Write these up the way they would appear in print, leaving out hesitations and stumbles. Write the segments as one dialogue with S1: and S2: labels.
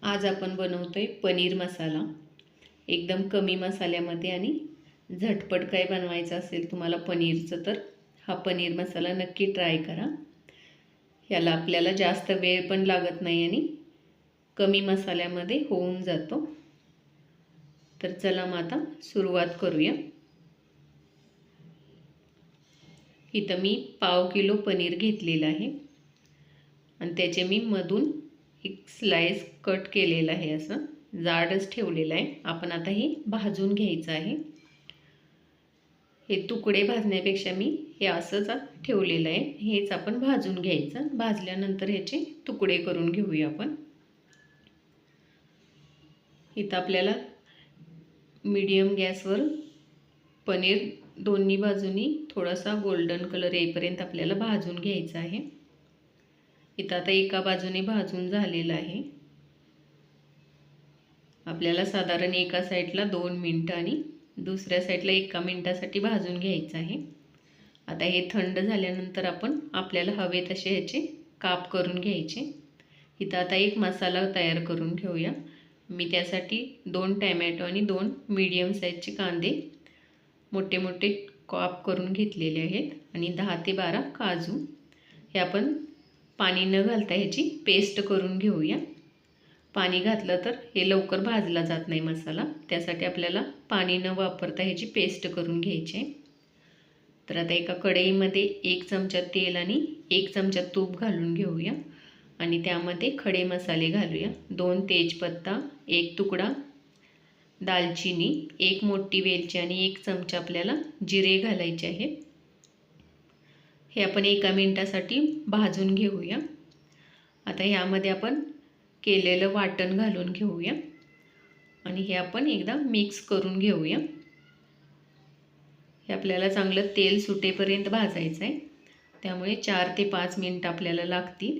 S1: आज आपण बनवतोय पनीर मसाला। एकदम कमी मसाल्यामध्ये आणि झटपट काय बनवायचं असेल तुम्हाला पनीरचं तर हा पनीर मसाला नक्की ट्राय करा। याला आपल्याला जास्त वेळ पण लागत नाही आणि कमी मसाल्यामध्ये होऊन जातो। तर चला मग आता सुरुवात करूया। इथं मी पाव किलो पनीर घेतलेलं आहे आणि त्याचे मी मधून एक स्लाइस कट केलेला आहे, असं जाडच ठेवलेलं आहे। आपण आता हे भाजून घ्यायचं आहे। हे तुकडे भाजण्यापेक्षा मी हे असंच ठेवलेलं आहे, हेच आपण भाजून घ्यायचं। भाजल्यानंतर ह्याचे तुकडे करून घेऊया आपण। इथं आपल्याला मीडियम गॅसवर पनीर दोन्ही बाजूनी थोडासा गोल्डन कलर येईपर्यंत आपल्याला भाजून घ्यायचं आहे। इथं आता एका बाजूने भाजून झालेलं आहे। आपल्याला साधारण एका साईडला 2 मिनिटं आणि दुसऱ्या साईडला 1 मिनिटासाठी भाजून घ्यायचं आहे। आता हे थंड झाल्यानंतर आपण आपल्याला हवे तसे ह्याचे काप करून घ्यायचे। इथं आता एक मसाला तयार करून घेऊया। मी त्यासाठी 2 टोमॅटो आणि 2 मीडियम साईजचे कांदे मोठे मोठे काप करून घेतलेले आहेत आणि 10 ते 12 काजू। हे आपण पाणी न घालता ह्याची पेस्ट करून घेऊया। पाणी घातलं तर हे लवकर भाजला जात नाही मसाला, त्यासाठी आपल्याला पाणी न वापरता ह्याची पेस्ट करून घ्यायची आहे। तर आता एका कढईमध्ये 1 चमचा तेल आणि 1 चमचा तूप घालून घेऊया आणि त्यामध्ये खडे मसाले घालूया। 2 तेजपत्ता, 1 तुकडा दालचिनी, 1 मोठी वेलची आणि 1 चमचा आपल्याला जिरे घालायचे आहेत। हे आपण 1 मिनिटासाठी भाजून घेऊया। आता ह्यामध्ये आपण केलेलं वाटण घालून घेऊया आणि हे आपण एकदा मिक्स करून घेऊया। हे आपल्याला चांगलं तेल सुटेपर्यंत भाजायचं आहे, त्यामुळे 4 ते 5 मिनिट आपल्याला लागतील।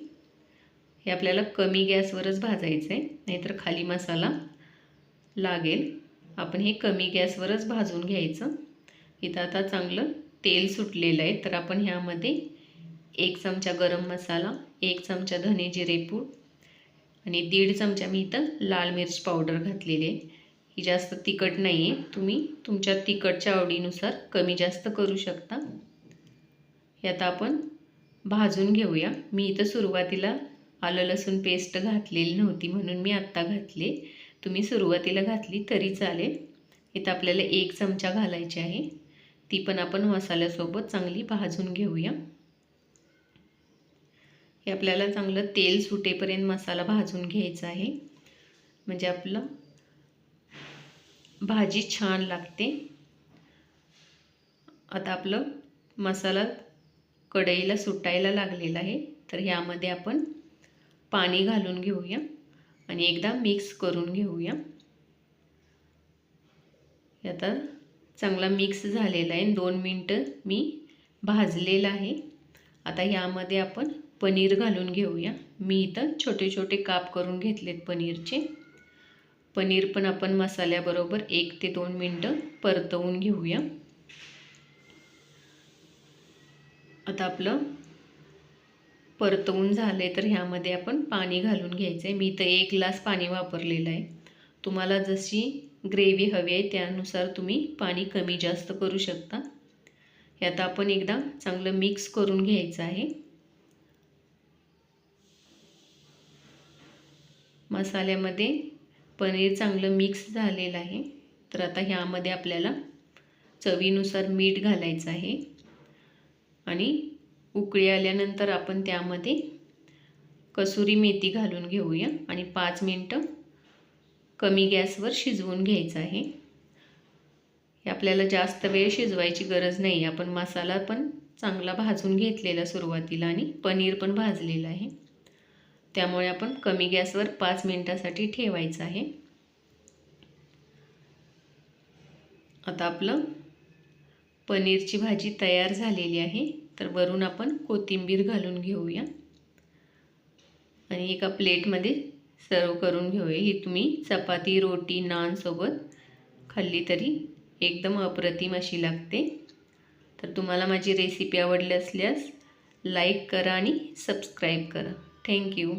S1: हे आपल्याला कमी गॅसवरच भाजायचं आहे, नाहीतर खाली मसाला लागेल। आपण हे कमी गॅसवरच भाजून घ्यायचं। इथं आता चांगलं तेल सुटलेलं आहे, तर आपण ह्यामध्ये 1 चमचा गरम मसाला, 1 चमचा धने जिरे पूड आणि 1.5 चमचा मी इथं लाल मिर्च पावडर घातलेली आहे। ही जास्त तिखट नाही आहे, तुम्ही तुमच्या तिखटच्या आवडीनुसार कमी जास्त करू शकता। हे आता आपण भाजून घेऊया। मी इथं सुरुवातीला आलं लसूण पेस्ट घातलेली नव्हती म्हणून मी आत्ता घातले, तुम्ही सुरुवातीला घातली तरी चालेल। इथं आपल्याला 1 चमचा घालायची आहे, ती पण आपण मसाल्यासोबत चांगली भाजून घेऊया। हे आपल्याला चांगलं तेल सुटेपर्यंत मसाला भाजून घ्यायचा आहे, म्हणजे आपलं भाजी छान लागते। आता आपलं मसाला कढईला सुटायला लागलेला आहे, तर ह्यामध्ये आपण पाणी घालून घेऊया आणि एकदा मिक्स करून घेऊया। हे आता चांगला मिक्स झालेला आहे, 2 मिनिटं मी भाजलेला आहे। आता ह्यामध्ये आपण पनीर घालून घेऊया। मी इथं छोटे छोटे काप करून घेतलेत पनीरचे। पनीर पण आपण मसाल्याबरोबर 1 ते 2 मिनिटं परतवून घेऊया। आता आपलं परतवून झाले, तर ह्यामध्ये आपण पाणी घालून घ्यायचं आहे। मी इथं 1 ग्लास पाणी वापरलेलं आहे। तुम्हाला जशी ग्रेव्ही हवी आहे त्यानुसार तुम्ही पाणी कमी जास्त करू शकता। हे आता आपण एकदा चांगलं मिक्स करून घ्यायचं आहे। मसाल्यामध्ये पनीर चांगलं मिक्स झालेलं आहे, तर आता ह्यामध्ये आपल्याला चवीनुसार मीठ घालायचं आहे आणि उकळी आल्यानंतर आपण त्यामध्ये कसुरी मेथी घालून घेऊया आणि 5 मिनिटं कमी गॅसवर शिजवून घ्यायचं आहे। हे आपल्याला जास्त वेळ शिजवायची गरज नाही, आपण मसाला पण चांगला भाजून घेतलेला सुरुवातीला आणि पनीर पण भाजलेलं आहे, त्यामुळे आपण कमी गॅसवर 5 मिनिटासाठी ठेवायचं आहे। आता आपलं पनीरची भाजी तयार झालेली आहे, तर वरून आपण कोथिंबीर घालून घेऊया आणि एका प्लेटमध्ये सर्व करून घेऊया। ही तुम्ही चपाती, रोटी, नान सोबत खाल्ली तरी एकदम अप्रतिम अशी लागते। तर तुम्हाला माझी रेसिपी आवडली असल्यास लाईक करा आणि सबस्क्राईब करा। थँक्यू।